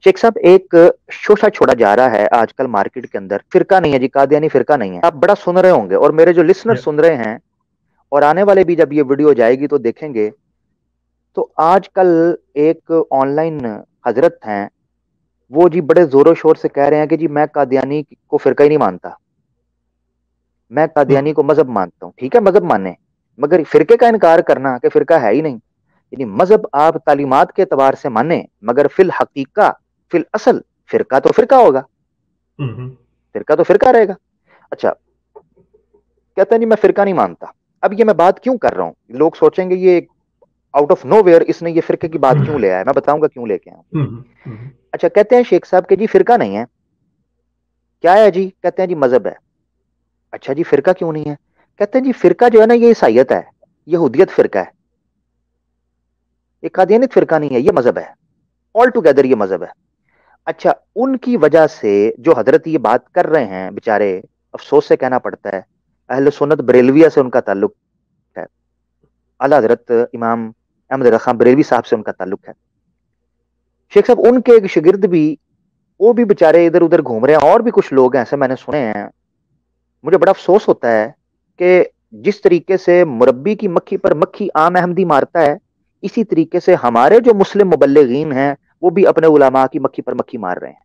शेख साहब, एक शोशा छोड़ा जा रहा है आजकल मार्केट के अंदर, फिरका नहीं है जी, कादियानी फिरका नहीं है। आप बड़ा सुन रहे होंगे और मेरे जो लिसनर या, सुन रहे हैं और आने वाले भी जब ये वीडियो जाएगी तो देखेंगे। तो आजकल एक ऑनलाइन हजरत हैं, वो जी बड़े जोरों शोर से कह रहे हैं कि जी मैं कादियानी को फिरका ही नहीं मानता, मैं कादियानी को मजहब मानता हूँ। ठीक है, मजहब माने, मगर फिरके का इनकार करना कि फिरका है ही नहीं। यानी मजहब आप तालीमात के एतबार से माने, मगर फिल हकीका, फिल असल फिरका तो फिरका होगा, हम्म, फिरका तो फिरका रहेगा। अच्छा, कहता है नहीं मैं फिरका नहीं मानता। अब ये मैं बात क्यों कर रहा हूँ, लोग सोचेंगे ये आउट ऑफ नो वेयर इसने ये फिरके की बात क्यों ले आया, मैं बताऊंगा क्यों लेके आया। हम्म, अच्छा, कहते हैं शेख साहब के जी फिरका नहीं है, क्या है जी, कहते हैं जी मजहब है। अच्छा जी, फिरका क्यों नहीं है? कहते हैं जी फिरका जो है ना ये ईसाइयत है, यहूदियत फिरका है, ये कादियानियत फिरका नहीं है, ये मजहब है, ऑल टुगेदर ये मजहब है। अच्छा, उनकी वजह से जो हजरत ये बात कर रहे हैं बेचारे, अफसोस से कहना पड़ता है, अहले सुन्नत बरेलविया से उनका ताल्लुक है, आला हजरत इमाम अहमद रज़ा खान बरेलवी साहब से उनका ताल्लुक है। शेख साहब उनके एक शिगिर्द भी, वो भी बेचारे इधर उधर घूम रहे हैं, और भी कुछ लोग हैं ऐसे मैंने सुने हैं। मुझे बड़ा अफसोस होता है कि जिस तरीके से मुरब्बी की मक्खी पर मक्खी आम अहमदी मारता है, इसी तरीके से हमारे जो मुस्लिम मुबल्लिगीन हैं वो भी अपने उलमा की मक्खी पर मक्खी मार रहे हैं।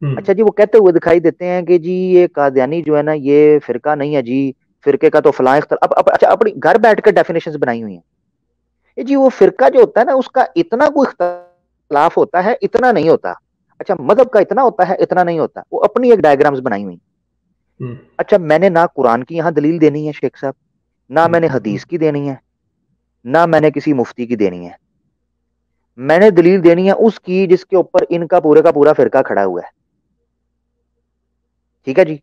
हम्म, अच्छा जी, वो कहते हुए दिखाई देते हैं कि जी ये कादियानी जो है ना ये फिरका नहीं है जी, फिरके का तो फलां अब अच्छा अपनी घर बैठ कर डेफिनेशंस बनाई हुई हैं। ये जी वो फिरका जो होता है ना उसका इतना कोई इख्तलाफ होता है, इतना नहीं होता। अच्छा, मजहब का इतना होता है, इतना नहीं होता। वो अपनी एक डायग्राम्स बनाई हुई। हम्म, अच्छा, मैंने ना कुरान की यहाँ दलील देनी है शेख साहब, ना मैंने हदीस की देनी है, ना मैंने किसी मुफ्ती की देनी है। मैंने दलील देनी है उसकी जिसके ऊपर इनका पूरे का पूरा फिरका खड़ा हुआ है। ठीक है जी।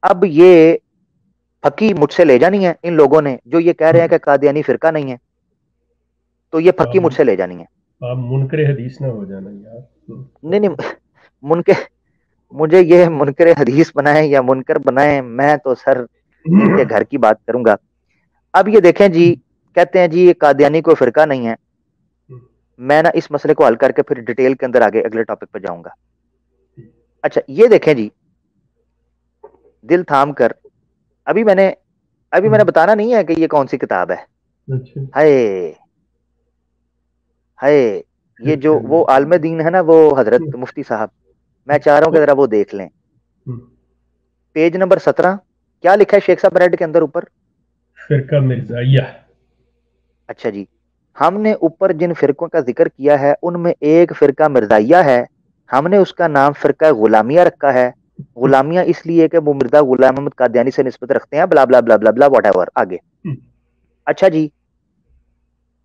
अब ये फकी मुझसे ले जानी है इन लोगों ने जो ये कह रहे हैं कि कादियानी फिरका नहीं है, तो ये आप फकी मुझसे ले जानी है। आप मुनकरे हदीस ना हो जाना यार। नहीं नहीं, मुनके मुझे ये मुनकर हदीस बनाए या मुनकर बनाए, मैं तो सर इनके घर की बात करूंगा। अब ये देखें जी, कहते हैं जी ये कादियानी को फिरका नहीं है। मैं ना इस मसले को हल करके फिर डिटेल के अंदर आगे अगले टॉपिक पर जाऊंगा। अच्छा, ये देखें जी, दिल थाम कर, अभी मैंने अभी मैंने बताना नहीं है कि ये कौन सी किताब है। अच्छा, हाय हाय, ये फिर जो वो आलम दीन है ना, वो हजरत मुफ्ती साहब, मैं चाह रहा हूँ कि जरा वो देख लें। पेज नंबर 17, क्या लिखा है शेख साहब रेड के अंदर ऊपर? फिरका मिर्जाइया। अच्छा जी, हमने ऊपर जिन फिरकों का जिक्र किया है उनमें एक फिरका मिर्जाइया है, हमने उसका नाम फिरका गुलामिया रखा है। गुलामिया इसलिए कि वो मिर्जा गुलाम अहमद कादियानी से निस्बत रखते हैं, ब्ला ब्ला ब्ला ब्ला ब्ला वट एवर, आगे। अच्छा जी,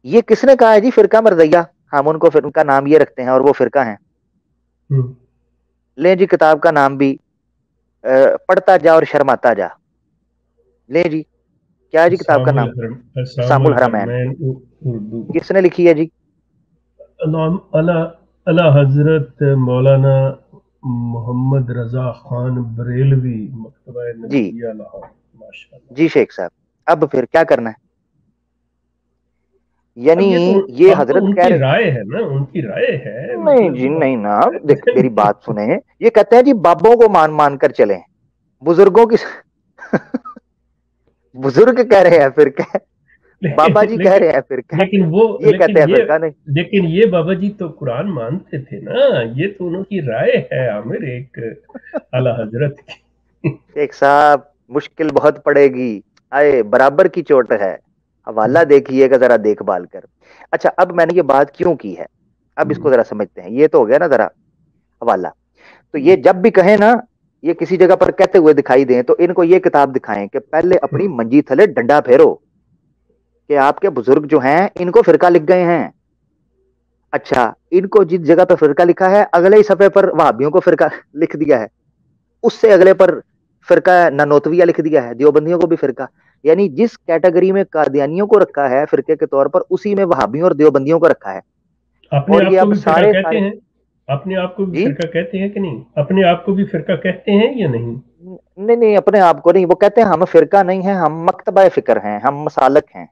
ये किसने कहा है जी फिरका मिर्जाइया? हम उनको फिर उनका नाम ये रखते हैं और वो फिरका है। ले जी, किताब का नाम भी पढ़ता जा और शर्माता जा। ले जी, क्या है जी किताब का नाम? असामुल सामुल हरमैन। हरमैन उर्दू। किसने लिखी है जी? अला अला हजरत मौलाना मोहम्मद रजा खान बरेलवी, मकतबा जी नबविया लाहौर। माशाल्लाह। जी शेख साहब, अब फिर क्या करना है? यानी अब ये तो ये अब तो हजरत कह उनकी रहे, राय है ना, उनकी राय है नहीं जी मतलब। नहीं ना, देख मेरी बात सुने। ये कहते हैं जी बाबों को मान मान कर चले, बुजुर्गों की बुजुर्ग कह रहे हैं फिर कह, बाबा लेकिन जी कह लेकिन रहे हैं फिर कह, लेकिन वो ये लेकिन कहते हैं ये फिर कह नहीं। लेकिन ये बाबा जी तो कुरान मानते थे ना। ये तो उनकी राय है आमिर, एक आला हजरत की। शेख साहब मुश्किल बहुत पड़ेगी, आए बराबर की चोट है, हवाला देखिएगा जरा देखभाल कर। अच्छा, अब मैंने ये बात क्यों की है, अब इसको जरा समझते हैं। ये तो हो गया ना जरा हवाला। तो ये जब भी कहे ना, ये किसी जगह पर कहते हुए दिखाई दें तो इनको ये किताब दिखाएं कि पहले अपनी मंजी थले डंडा फेरो, कि आपके बुजुर्ग जो हैं इनको फिरका लिख गए हैं। अच्छा, इनको जिस जगह पर फिरका लिखा है अगले ही सफे पर वहाबियों को फिरका लिख दिया है, उससे अगले पर फिरका ननोतविया लिख दिया है, देवबंदियों को भी फिरका। यानी जिस कैटेगरी में कादियानियों को रखा है फिरके के तौर पर, उसी में वहाबियों और देवबंदियों को रखा है। अपने और ये आप को अब भी फिरका सारे कहते सारे हैं? अपने आप को भी जी, फिरका कहते हैं कि नहीं? अपने आप को भी फिरका कहते हैं या नहीं? नहीं नहीं, अपने आप को नहीं, वो कहते हैं हम फिरका नहीं है, हम मकतबा फिक्र हैं, हम मसालक हैं।